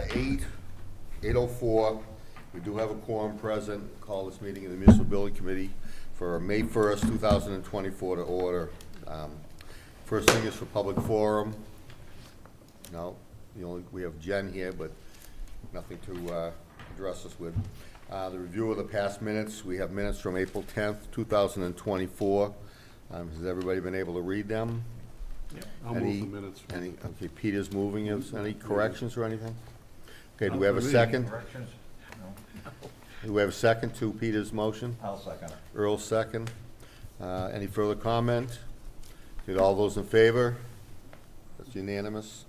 8:04. We do have a quorum present. Call this meeting of the Municipal Building Committee for May 1st, 2024 to order. First thing is for public forum. No, we have Jen here, but nothing to address us with. The review of the past minutes. We have minutes from April 10th, 2024. Has everybody been able to read them? Yeah, I'll move the minutes. Okay, Peter's moving. Is any corrections or anything? Okay, do we have a second? Corrections? No. Do we have a second to Peter's motion? I'll second it. Earl second. Any further comment? Did all those in favor? That's unanimous.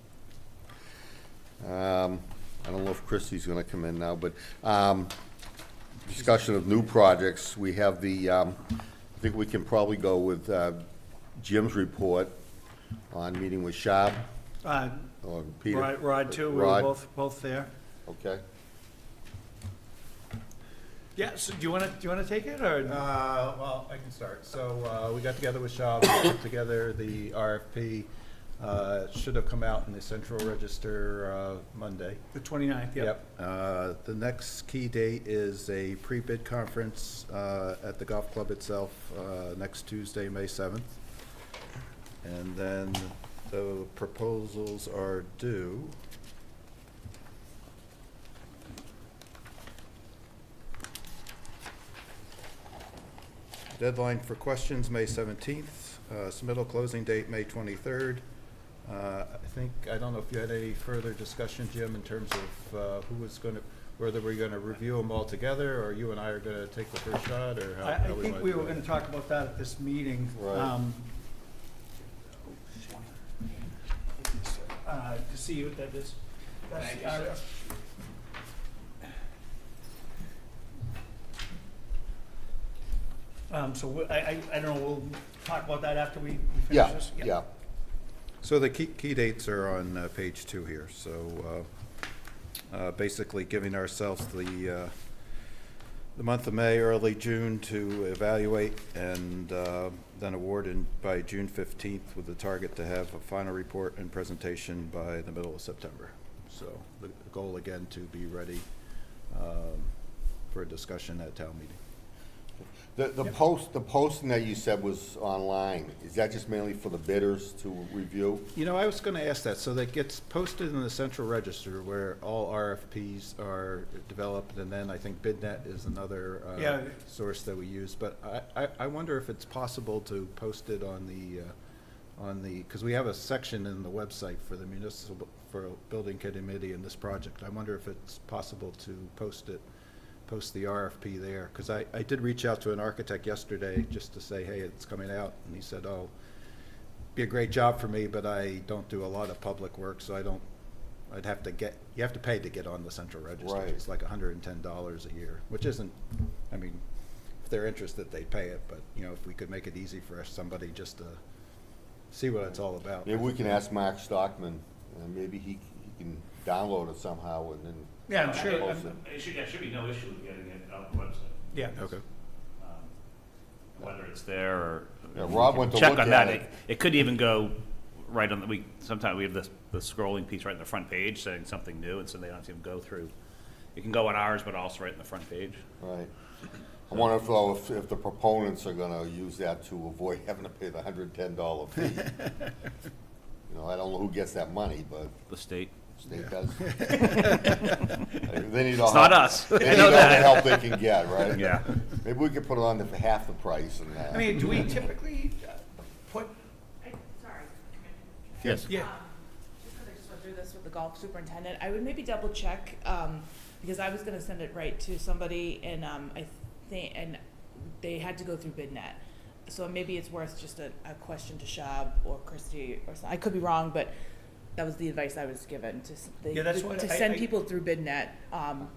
I don't know if Christie's gonna come in now, but, discussion of new projects. We have the, I think we can probably go with, Jim's report on meeting with Shab, or Peter. Rod too, we Rod. were both there. Okay. Yeah, so do you wanna take it, or? Well, I can start. So we got together with Shaw, we put together the RFP. Should have come out in the Central Register Monday. The 29th, yep. The next key date is a pre-bid conference at the golf club itself next Tuesday, May 7th. And then the proposals are due. Deadline for questions, May 17th. Submittal closing date, May 23rd. I don't know if you had any further discussion, Jim, in terms of who was going to, whether we're going to review them all together, or you and I are going to take the first shot, or how I we think wanna we do were it? gonna talk about that at this meeting. Right. To see what that is. That's the RF. So I don't know, we'll talk about that after we finish Yeah, this? yeah. So the key dates are on page 2 here. So basically giving ourselves the month of May, early June to evaluate, and then award by June 15th with the target to have a final report and presentation by the middle of September. So the goal again to be ready for a discussion at town meeting. The posting that you said was online, is that just mainly for the bidders to review? You know, I was going to ask that. So that gets posted in the Central Register where all RFPs are developed, and then I think BidNet is another Yeah. source that we use. But I wonder if it's possible to post it on the, because we have a section in the website for the for building committee in this project. I wonder if it's possible to post the RFP there, because I did reach out to an architect yesterday just to say, hey, it's coming out, and he said, oh, be a great job for me, but I don't do a lot of public work, so you have to pay to get on the Central Register. Right. It's like $110 a year, which isn't, I mean, if they're interested, they pay it, but, you know, if we could make it easy for somebody just to see what it's all about. Maybe we can ask Mark Stockman, and maybe he can download it somehow and then. Yeah, I'm sure. post it. It should be no issue with getting it on the website. Yeah. Okay. Whether it's there or. Yeah, Rob went to Check look on at that. it. It could even go right on sometimes we have the scrolling piece right in the front page saying something new, and so they don't have to even go through. It can go on ours, but also right in the front page. Right. I wonder if, though, if the proponents are gonna use that to avoid having to pay the $110 fee. You know, I don't know who gets that money, but The state. state does. They need all It's not help. us. They I need know all the that. help they can get, right? Yeah. Maybe we could put it on for half the price and I mean, do we typically put, Sorry. Yes. yeah, Just because I just went through this with the golf superintendent, I would maybe double check, because I was gonna send it right to somebody, and I think, and they had to go through BidNet. So maybe it's worth just a question to Shab or Christie or something. I could be wrong, but that was the advice I was given, Yeah, that's what to I- send people through BidNet,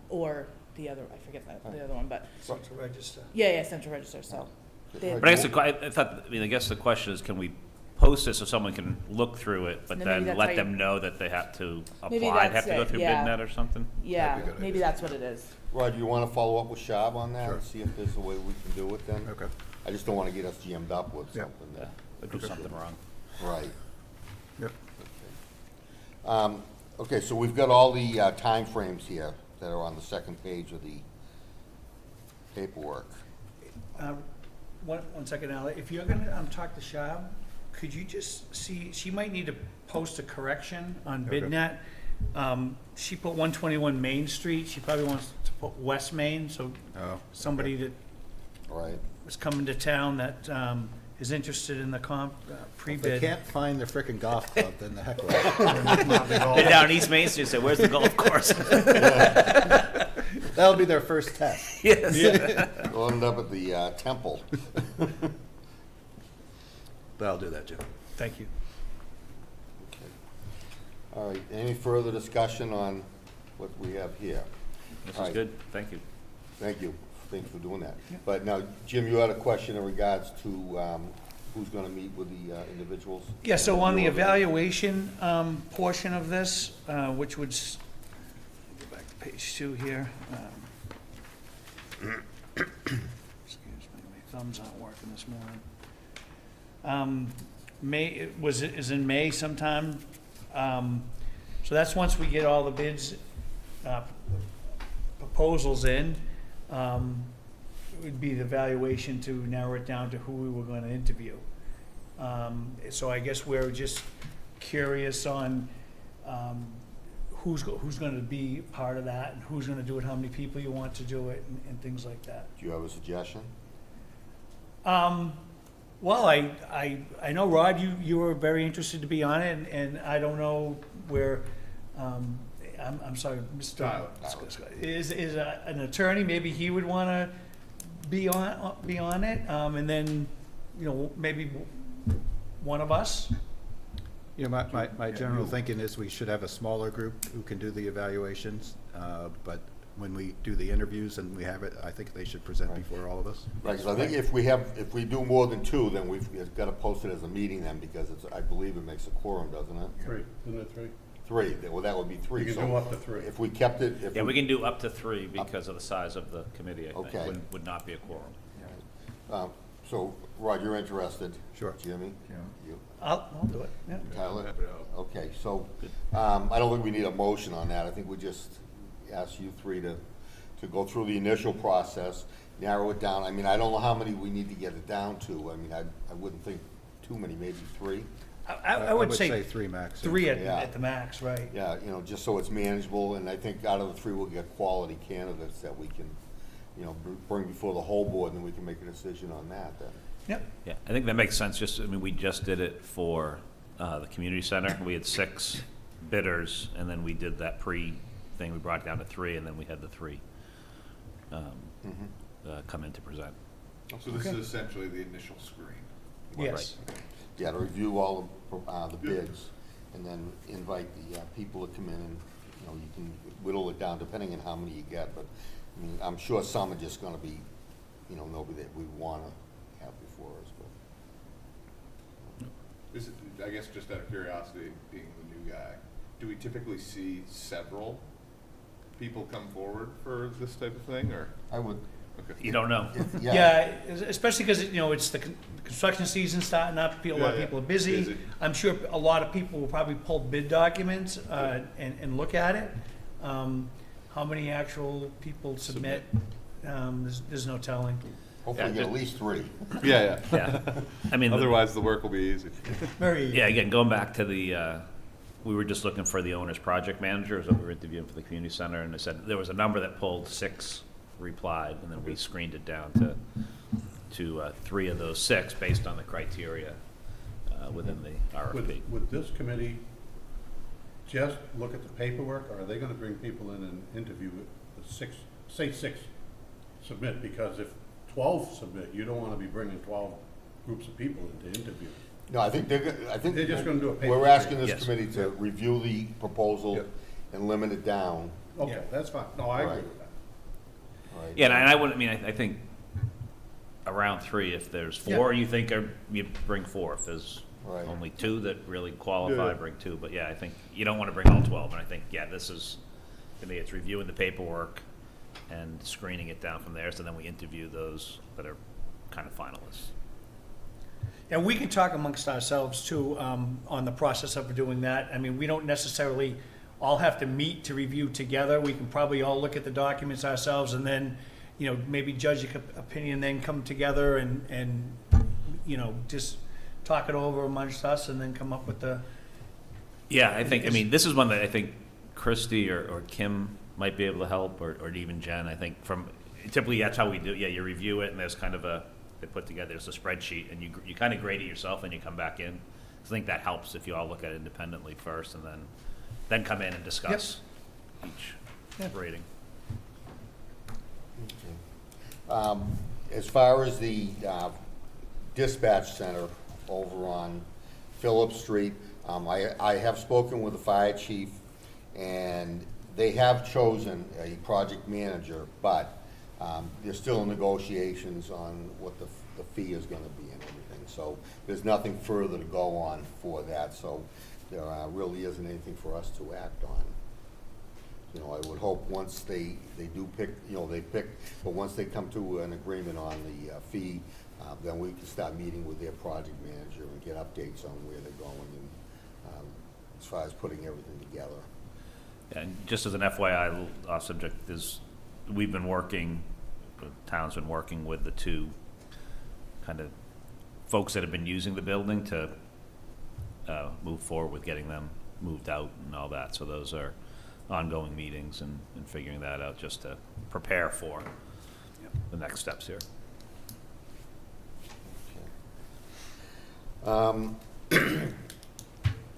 or the other, I forget the other one, but, to register? yeah, Central Register, so. they- But I guess I guess the question is, can we post it so someone can look through it, but And maybe then that's let how them know that they have to Maybe apply, that's have to go it, through yeah. BidNet or something? Yeah, That'd be a good maybe idea. that's what it is. Rod, you wanna follow up with Shab on that Sure. and see if there's a way we can do it then? Okay. I just don't wanna get us jammed up with Yeah. something Yeah, that, or do something wrong. right. Yep. Okay, so we've got all the timeframes here that are on the second page of the paperwork. One second, Ally, if you're gonna, talk to Shab, could you just see, she might need to post a correction on Okay. BidNet. She put 121 Main Street, she probably wants to put West Main, so Oh, somebody that All right, was coming to town that, is interested in the If they pre-bid. can't find the frickin' golf club, then the heck with it. Been down East Main Street, say, where's the golf course? That'll be their first test. Yes. we'll end up at the temple. That'll do that, Jim. Thank you. All right, any further discussion on what we have here? This All is right. good, thank you. Thank you, thanks for doing that. But now, Jim, you had a question in regards to who's gonna meet with the individuals? Yeah, so on the evaluation portion of this, which would, go back to page 2 here. Excuse me, my thumbs aren't working this morning. Is in May sometime. So that's once we get all the bids, proposals in. It would be the evaluation to narrow it down to who we were gonna interview. So I guess we're just curious on, who's gonna be part of that, and who's gonna do it, how many people you want to do it, and things like that. Do you have a suggestion? Well, I know, Rod, you were very interested to be on it, and I don't know where, I'm sorry, Mr. Tyler. Is an attorney, maybe he would wanna be on it, and then, maybe one of us? You know, my general thinking is we should have a smaller group who can do the evaluations, but when we do the interviews and we have it, I think they should present before all of us. Right, 'cause I think if we do more than two, then we've gotta post it as a meeting then, because I believe it makes a quorum, doesn't it? Three, isn't it three? Three, well, that would be three. You can So do up to three. If we kept it, Yeah, we can do up to 3 because of the size of the committee, I Okay. think, would not be a quorum. So, Rod, you're interested? Sure. Jimmy? Yeah. You? I'll do it, yeah. Tyler? Okay, so, I don't think we need a motion on that. I think we just ask you three to go through the initial process, narrow it down. I mean, I don't know how many we need to get it down to. I mean, I wouldn't think too many, maybe three. I would say three max. three Yeah. at the max, right? Yeah, just so it's manageable, and I think out of the three, we'll get quality candidates that we can, bring before the whole board, and then we can make a decision on that then. Yep. Yeah, I think that makes sense, we just did it for the community center. We had 6 bidders, and then we did that pre-thing, we brought it down to 3, and then we had the 3 come in to present. So this is essentially the initial screen. Yes. Yeah, to review all the bids, and then invite the people to come in, and, you can whittle it down depending on how many you get, but, I mean, I'm sure some are just gonna be, nobody that we wanna have before us, but. Is it, I guess just out of curiosity, being the new guy, do we typically see several people come forward for this type of thing, or? I would, Okay. You don't know. Yeah, especially because, it's the construction season starting up, a lot of Yeah, people are yeah. busy. Busy. I'm sure a lot of people will probably pull bid documents and look at it. How many actual people submit, there's no telling. hopefully get at least 3. Yeah, Yeah, I mean, Otherwise, the work will be easy. Very, yeah, again, going back to we were just looking for the owner's project manager, is what we were interviewing for the community center, and it said there was a number that pulled 6 replied, and then we screened it down to 3 of those 6 based on the criteria within the RFP. Would this committee just look at the paperwork, or are they gonna bring people in and interview with 6, say 6 submit? Because if 12 submit, you don't wanna be bringing 12 groups of people in to interview. No, I think They're just gonna do a paper we're asking screen. this Yes. committee to review the proposal Yep. and limit it down. Okay, that's fine. No, I agree Right. with that. All right? Yeah, and I wouldn't, I think around 3, if there's 4 you think you bring 4. If there's Right. only 2 that really qualify, Yeah. bring 2. But yeah, I think you don't want to bring all 12, and I think, this is, to me, it's reviewing the paperwork and screening it down from there, so then we interview those that are kind of finalists. and we can talk amongst ourselves too, on the process of doing that. I mean, we don't necessarily all have to meet to review together. We can probably all look at the documents ourselves and then, maybe judge your opinion, then come together and just talk it over amongst us and then come up with the, Yeah, I mean, this is one that I think Christie or Kim might be able to help, or even Jen. I think typically that's how we do it. Yeah, you review it and there's kind of they put together, there's a spreadsheet and you kind of grade it yourself and you come back in. I think that helps if you all look at it independently first and then come in and discuss each Yep. rating. As far as the dispatch center over on Phillip Street, I have spoken with the fire chief, and they have chosen a project manager, but there's still negotiations on what the fee is gonna be and everything. So there's nothing further to go on for that, so there really isn't anything for us to act on. I would hope once they do pick, but once they come to an agreement on the fee, then we can start meeting with their project manager and get updates on where they're going and as far as putting everything together. And just as an FYI, off subject is, we've been working, the town's been working with the two kind of folks that have been using the building to move forward with getting them moved out and all that. So those are ongoing meetings and figuring that out just to prepare for the next steps here.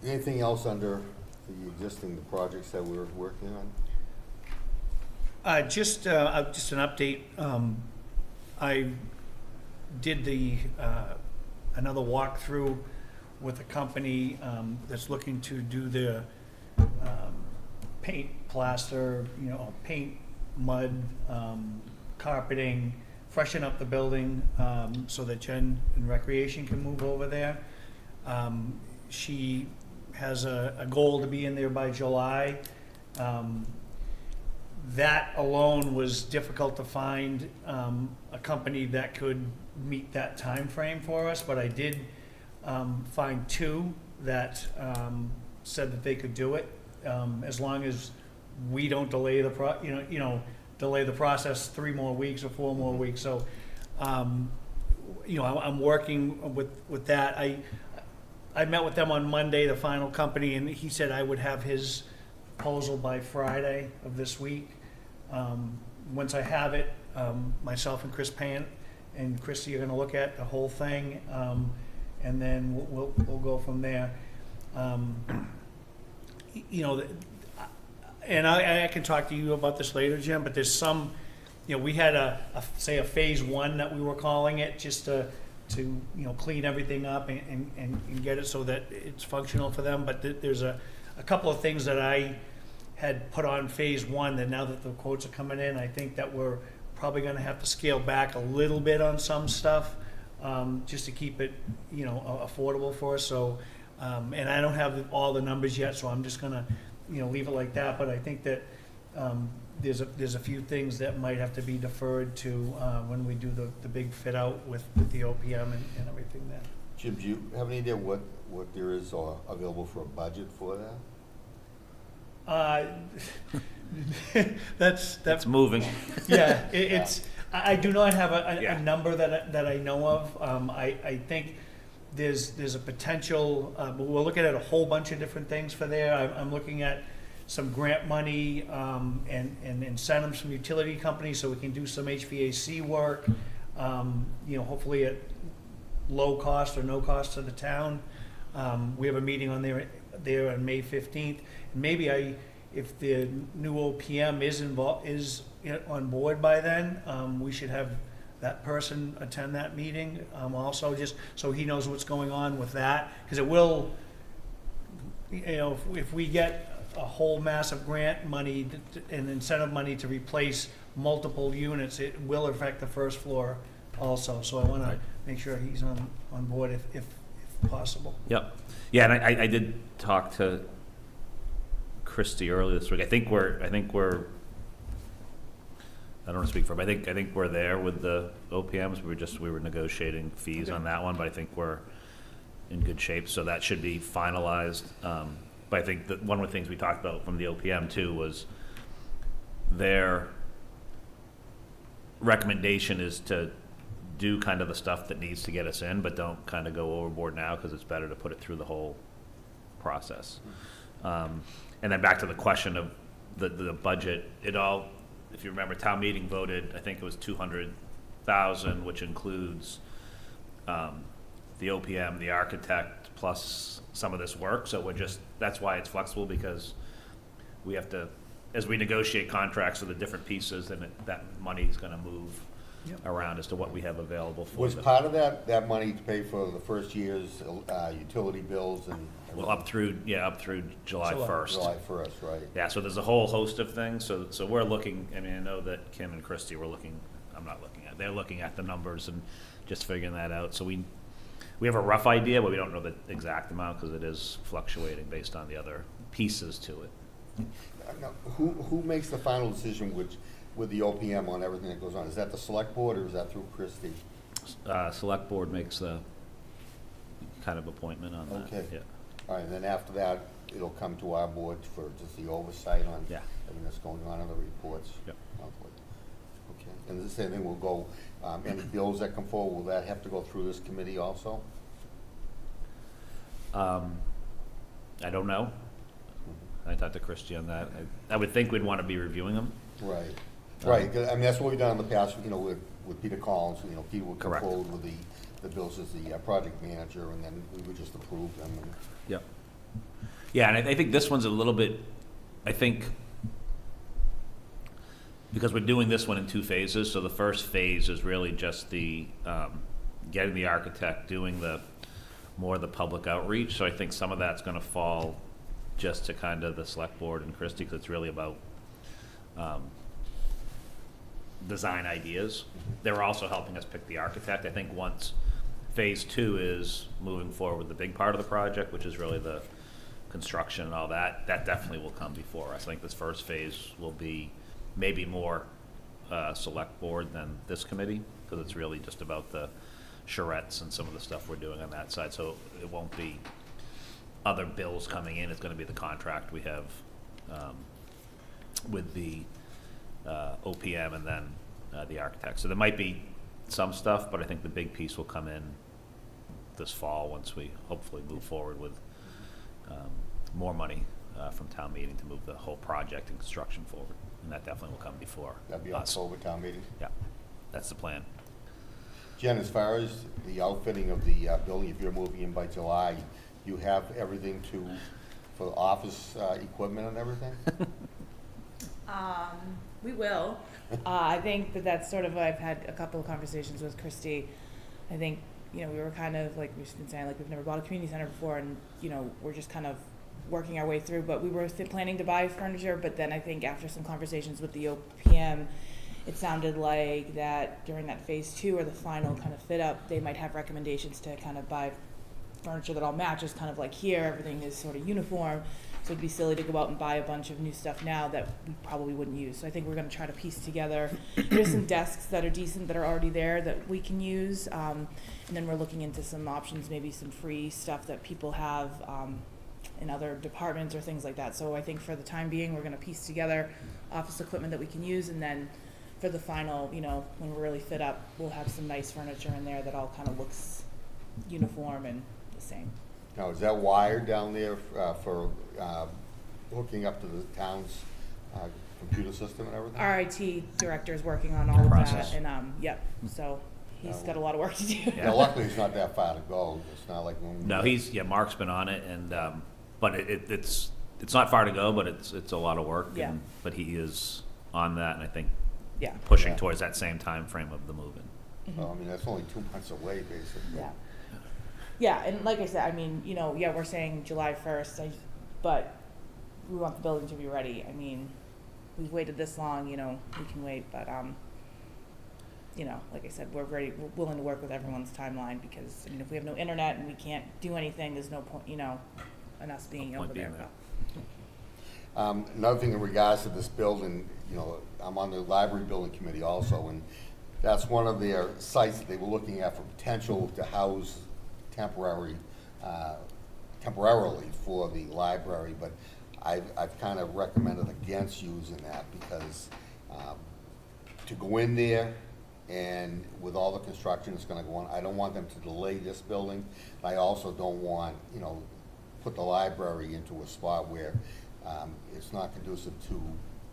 Anything else under the existing projects that we're working on? just an update. I did another walkthrough with a company that's looking to do the paint, plaster, paint, mud, carpeting, freshen up the building so that Jen and Recreation can move over there. She has a goal to be in there by July. That alone was difficult to find a company that could meet that time frame for us, but I did find two that said that they could do it as long as we don't delay delay the process 3 more weeks or 4 more weeks. So, I'm working with that. I met with them on Monday, the final company, and he said I would have his proposal by Friday of this week. Once I have it, myself and Chris Payne and Christy are gonna look at the whole thing, and then we'll go from there. And I can talk to you about this later, Jim, but there's some, we had a phase 1 that we were calling it, just to clean everything up and get it so that it's functional for them. But there's a couple of things that I had put on phase 1 that now that the quotes are coming in, I think that we're probably gonna have to scale back a little bit on some stuff, just to keep it, affordable for us. So, and I don't have all the numbers yet, so I'm just gonna, leave it like that. But I think that there's a few things that might have to be deferred to when we do the big fit out with the OPM and everything there. Jim, do you have any idea what there is available for a budget for that? That's moving. Yeah, I do not have Yeah. a number that I know of. I think there's a potential, but we're looking at a whole bunch of different things for there. I'm looking at some grant money and incentives from utility companies so we can do some HVAC work, hopefully at low cost or no cost to the town. We have a meeting on there on May 15th. Maybe if the new OPM is on board by then, we should have that person attend that meeting also, just so he knows what's going on with that. Because it will, if we get a whole massive grant money and incentive money to replace multiple units, it will affect the first floor also. So I want to make sure he's on board if possible. Yep. Yeah, and I did talk to Christie earlier this week. I think we're I don't want to speak for him. I think we're there with the OPMs. We were negotiating fees on that one, but I think we're in good shape. So that should be finalized But I think that one of the things we talked about from the OPM too was their recommendation is to do kind of the stuff that needs to get us in, but don't kind of go overboard now, because it's better to put it through the whole process. And then back to the question of the budget, it all, if you remember, town meeting voted, I think it was 200,000, which includes the OPM, the architect, plus some of this work. So that's why it's flexible, because we have to, as we negotiate contracts with the different pieces, then that money's gonna move Yep. around as to what we have available for Was them. part of that money to pay for the first year's utility bills and? Well, up through July July. 1st. July 1st, right? Yeah, so there's a whole host of things, so we're looking, I mean, I know that Kim and Christie were looking, they're looking at the numbers and just figuring that out. So we have a rough idea, but we don't know the exact amount, because it is fluctuating based on the other pieces to it. Now, who makes the final decision with the OPM on everything that goes on? Is that the select board, or is that through Christie? Select board makes the kind of appointment on that. Okay. Yeah. All right, and then after that, it'll come to our board for just the oversight on Yeah. everything that's going on in the reports. Yep. Monthly. Okay, and the same thing will go, any bills that come forward, will that have to go through this committee also? I don't know. I talked to Christie on that. I would think we'd want to be reviewing them. Right, right, 'cause, I mean, that's what we've done in the past, with Peter Collins, Peter would come Correct. forward with the bills as the project manager, and then we would just approve them, and Yep. Yeah, and I think this one's a little bit, I think, because we're doing this one in two phases, so the first phase is really just the, getting the architect, doing more of the public outreach, so I think some of that's gonna fall just to kind of the select board and Christie, because it's really about, design ideas. They're also helping us pick the architect. I think once phase 2 is moving forward with the big part of the project, which is really the construction and all that, that definitely will come before us. I think this first phase will be maybe more select board than this committee, because it's really just about the charrettes and some of the stuff we're doing on that side. So it won't be other bills coming in. It's going to be the contract we have with the OPM and then the architect. So there might be some stuff, but I think the big piece will come in this fall once we hopefully move forward with more money from town meeting to move the whole project and construction forward. And that definitely will come before that'd be us. October town meeting. Yeah, that's the plan. Jen, as far as the outfitting of the building, if you're moving in by July, you have everything for office equipment and everything? We will. I think that's sort of, I've had a couple of conversations with Christy. I think, we were kind of, like we've been saying, like we've never bought a community center before, and, we're just kind of working our way through, but we were planning to buy furniture, but then I think after some conversations with the OPM, it sounded like that during that phase 2 or the final kind of fit up, they might have recommendations to kind of buy furniture that all matches, kind of like here, everything is sort of uniform. So it'd be silly to go out and buy a bunch of new stuff now that we probably wouldn't use. So I think we're gonna try to piece together, there's some desks that are decent that are already there that we can use. And then we're looking into some options, maybe some free stuff that people have in other departments or things like that. So I think for the time being, we're gonna piece together office equipment that we can use, and then for the final, when we're really fit up, we'll have some nice furniture in there that all kind of looks uniform and the same. Now, is that wired down there for hooking up to the town's computer system and everything? Our IT director is working on all of Process. that, and, yep, so he's got a lot of work to do. Now, luckily, it's not that far to go. It's not like when. No, Mark's been on it, and, but it's not far to go, but it's a lot of work. Yeah. But he is on that, and I think Yeah, pushing Yeah. towards that same time frame of the move-in. Well, I mean, that's only 2 months away, basically. yeah. Yeah, and like I said, I mean, we're saying July 1st, but we want the building to be ready. I mean, we've waited this long, we can wait, but, like I said, we're willing to work with everyone's timeline, because, if we have no internet and we can't do anything, there's no point, in us being No point over there. being there. Another thing in regards to this building, I'm on the library building committee also, and that's one of their sites that they were looking at for potential to house temporary temporarily for the library, but I've kind of recommended against using that because to go in there and with all the construction that's gonna go on, I don't want them to delay this building. I also don't want, put the library into a spot where it's not conducive to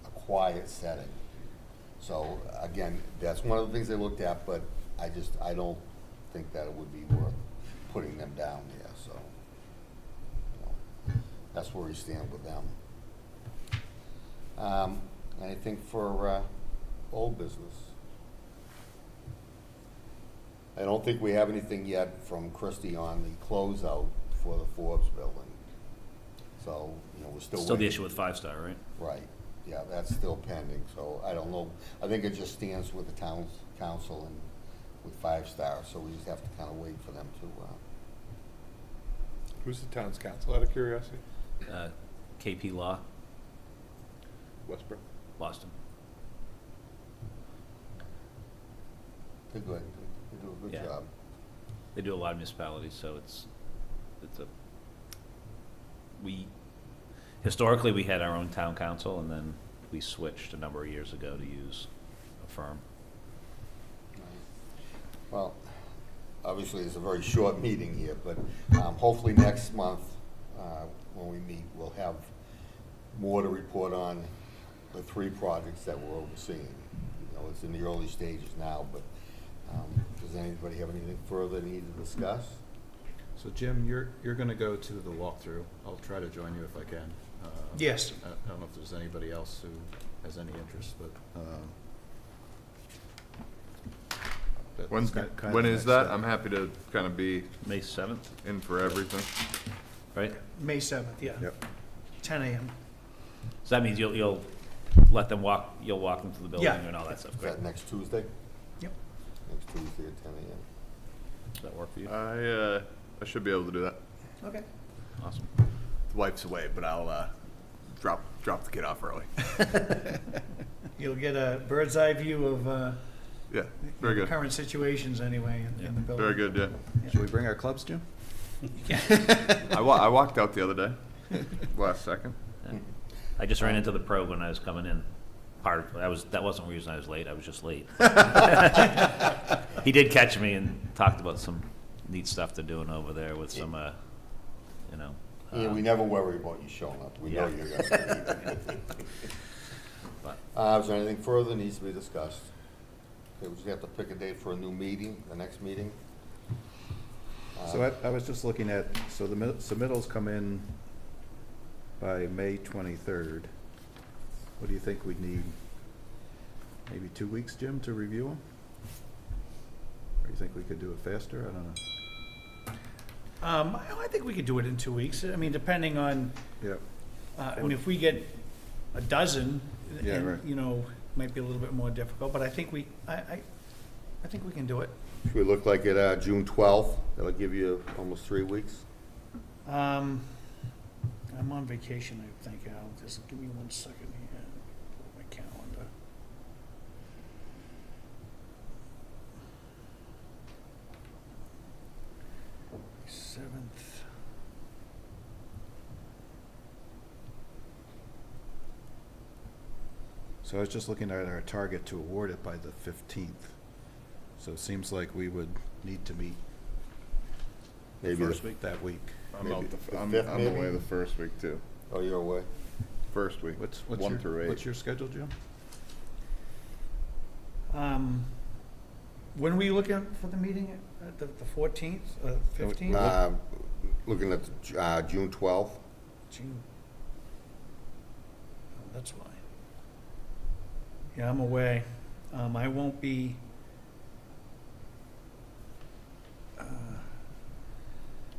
a quiet setting. So again, that's one of the things they looked at, but I don't think that it would be worth putting them down there, so. That's where we stand with them. Anything for old business? I don't think we have anything yet from Christie on the closeout for the Forbes building. So, we're still Still the waiting. issue with 5 Star, right? Right, yeah, that's still pending, so I don't know. I think it just stands with the town council and with 5 Star, so we just have to kind of wait for them to, Who's the town's council, out of curiosity? KP Law, Westborough? Boston. they're good, they do a good Yeah. job. They do a lot of municipalities, so historically, we had our own town council, and then we switched a number of years ago to use a firm. Well, obviously, it's a very short meeting here, but hopefully next month, when we meet, we'll have more to report on the 3 projects that we're overseeing. It's in the early stages now, but does anybody have anything further they need to discuss? So Jim, you're gonna go to the walkthrough. I'll try to join you if I can. Yes. I don't know if there's anybody else who has any interest, but, that's When kind of when the is next that? step. I'm happy to kind of be May 7th, in for everything. right? May 7th, yeah. Yep. 10 a.m. So that means you'll let them you'll walk them through the building Yeah. and all that stuff. Is Great. that next Tuesday? Yep. Next Tuesday at 10 a.m. Does that work for you? I should be able to do that. Okay. Awesome. The wife's away, but I'll drop the kid off early. You'll get a bird's eye view of Yeah, very good. current situations anyway in the building. Very good, yeah. Should we bring our clubs, Jim? I walked out the other day, last second. Yeah. I just ran into the pro when I was coming in. That wasn't the reason I was late. I was just late. He did catch me and talked about some neat stuff they're doing over there with some, Yeah, we never worry about you showing up. We know Yeah. you're gonna be. But Is there anything further that needs to be discussed? Okay, we just have to pick a date for a new meeting, the next meeting. So I was just looking at, so the submittals come in by May 23rd. What do you think we'd need? Maybe 2 weeks, Jim, to review them? Or you think we could do it faster? I don't know. I think we could do it in 2 weeks. I mean, depending on, Yeah. if we get a dozen, Yeah, and, right. might be a little bit more difficult, but I think I think we can do it. Should we look like at June 12th? That'll give you almost 3 weeks. I'm on vacation, I think, Al. Just give me 1 second here. Pull up my calendar. Seventh. So I was just looking at our target to award it by the 15th. So it seems like we would need to meet Maybe the first week, that week. I'm out I'm fifth, away maybe? the first week too. Oh, you're away? First week, What's 1 through 8. What's your schedule, Jim? When were you looking for the meeting? The 14th, 15th? Looking at June 12th. June. Oh, that's why. Yeah, I'm away. I won't be.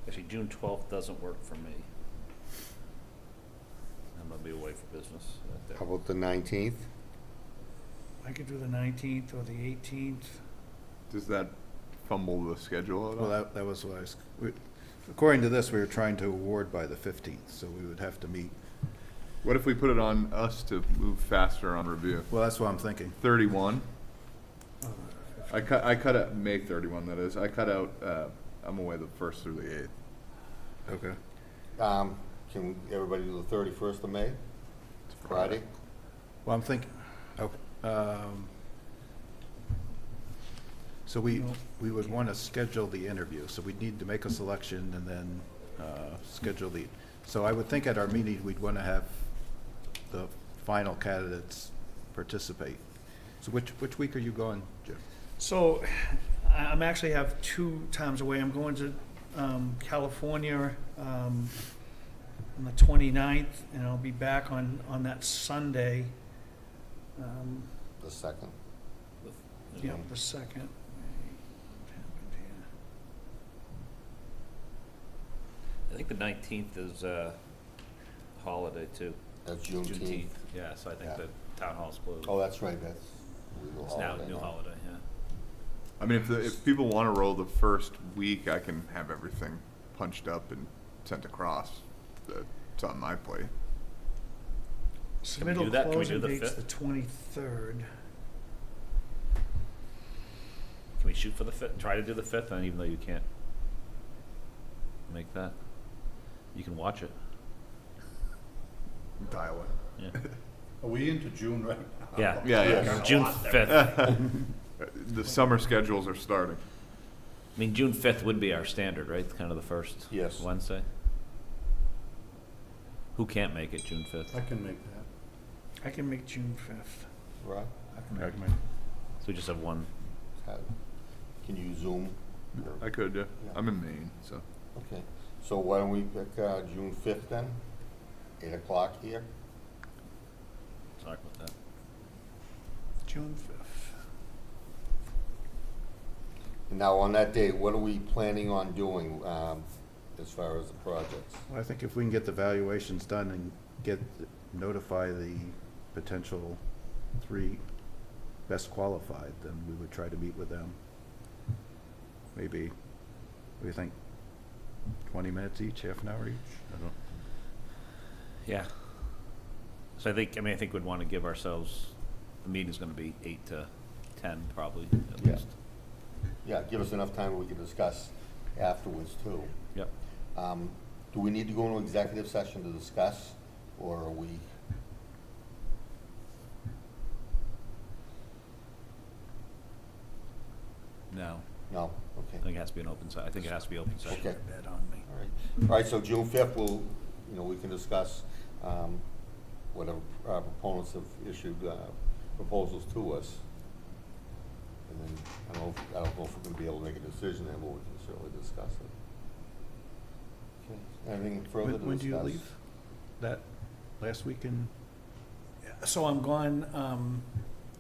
actually, June 12th doesn't work for me. I'm gonna be away for business that day. How about the 19th? I could do the 19th or the 18th. Does that fumble the schedule at all? Well, that was what according to this, we were trying to award by the 15th, so we would have to meet. What if we put it on us to move faster on review? Well, that's what I'm thinking. 31. I cut out May 31. That is. I cut out. I'm away the 1st through the 8th. Okay. Can everybody do the 31st of May? Friday? Well, I'm thinking, okay, so we would want to schedule the interview, so we'd need to make a selection and then schedule the, so I would think at our meeting, we'd want to have the final candidates participate. So which week are you going, Jim? So I'm actually have 2 times away. I'm going to California on the 29th, and I'll be back on that Sunday. The 2nd? Yeah, the 2nd. I think the 19th is a holiday too. That's Juneteenth. Yeah, so I think Yeah. the town hall's closed. Oh, that's right, that's legal It's now holiday a new now. holiday, yeah. I mean, if people want to roll the first week, I can have everything punched up and sent across. It's on my plate. Can we do Submittal that? Can we closing do the date's 5th? the 23rd. Can we shoot for the 5th, try to do the 5th, and even though you can't make that, you can watch it, Dial yeah. Are we into June right now? Yeah. Yeah. June 5th. The summer schedules are starting. I mean, June 5th would be our standard, right? Kind of the first Yes. Wednesday? Who can't make it June 5th? I can make that. I can make June 5th. Right? So we just have one. Can you Zoom? I could, yeah. Yeah. I'm in Maine, so. Okay, so why don't we pick June 5th then? 8 o'clock here? Sorry about that. June 5th. And now, on that date, what are we planning on doing as far as the projects? Well, I think if we can get the valuations done and notify the potential 3 best qualified, then we would try to meet with them. Maybe, what do you think, 20 minutes each, half an hour each? I don't know. Yeah. So I think we'd want to give ourselves, the meeting's gonna be 8 to 10 probably, at Yeah. least. Yeah, give us enough time we can discuss afterwards too. Yep. Do we need to go into executive session to discuss, or are we? No, No, I okay, think it has to be an open I think it has to be open session. okay, Bet on me. all right. All right, so June 5th, we can discuss whatever proponents have issued proposals to us. And then, I don't know if we're gonna be able to make a decision then, but we can certainly discuss it. Okay, anything further to discuss? When do you leave? That last week in, So I'm gone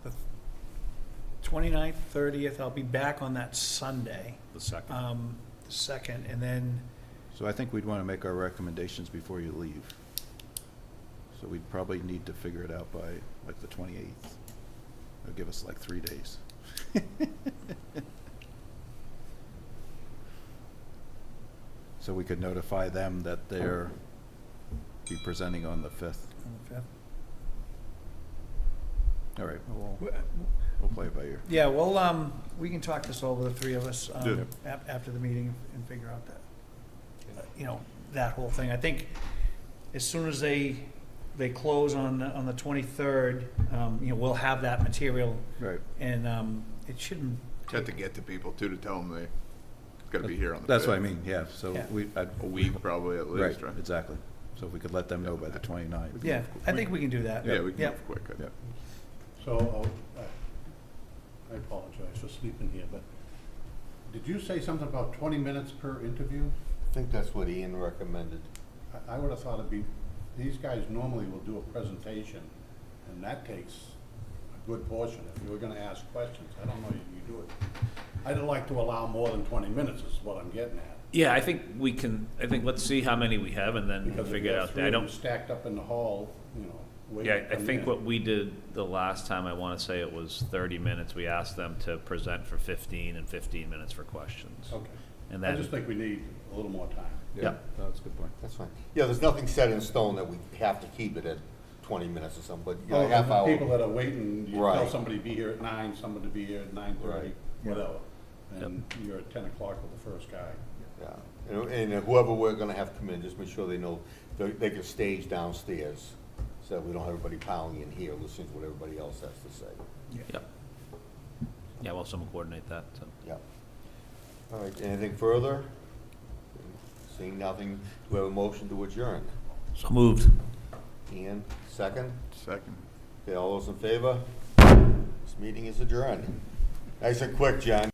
the 29th, 30th. I'll be back on that Sunday, The 2nd. the 2nd, and then so I think we'd want to make our recommendations before you leave. So we'd probably need to figure it out by like the 28th. It'll give us like 3 days. So we could notify them that they're be presenting on the 5th. on the 5th. All right, well, W- we'll play it by ear. Yeah, well, we can talk this over, the 3 of us, Yeah. after the meeting and figure out that, that whole thing. I think as soon as they close on the 23rd, we'll have that material, Right. and it shouldn't. Have to get to people too, to tell them they gotta be here on the 5th. That's what I mean, yeah, so Yeah. A week probably at Right, least, right? exactly. So if we could let them know by the 29th. Yeah, I think we can do that. Yeah, we can Yep. move quick. Yeah. So, I apologize for sleeping here, but did you say something about 20 minutes per interview? I think that's what Ian recommended. I would have thought it'd be, these guys normally will do a presentation, and that takes a good portion. If you were gonna ask questions, I don't know if you do it. I'd like to allow more than 20 minutes, is what I'm getting at. Yeah, I think let's see how many we have and then Because if figure you it have out. 3 I of them don't, stacked up in the hall, waiting yeah, to I come think in. what we did the last time, I want to say it was 30 minutes. We asked them to present for 15 and 15 minutes for questions. Okay. And I then, just think we need a little more time. Yeah. No, that's a good point. That's fine. Yeah, there's nothing set in stone that we have to keep it at 20 minutes or something, but, Well, half the hour. people that are waiting, you tell Right. somebody be here at 9, somebody be here at 9:30, Right. whatever. And you're at 10 o'clock with the first guy. Yeah. And whoever we're gonna have come in, just make sure they know, they can stage downstairs, so that we don't have everybody piling in here listening to what everybody else has to say. Yep. Yeah, well, someone coordinate that, so. Yeah. All right, anything further? Seeing nothing, do we have a motion to adjourn? So moved. Ian, second? Second. Okay, all those in favor? This meeting is adjourned. Nice and quick, John.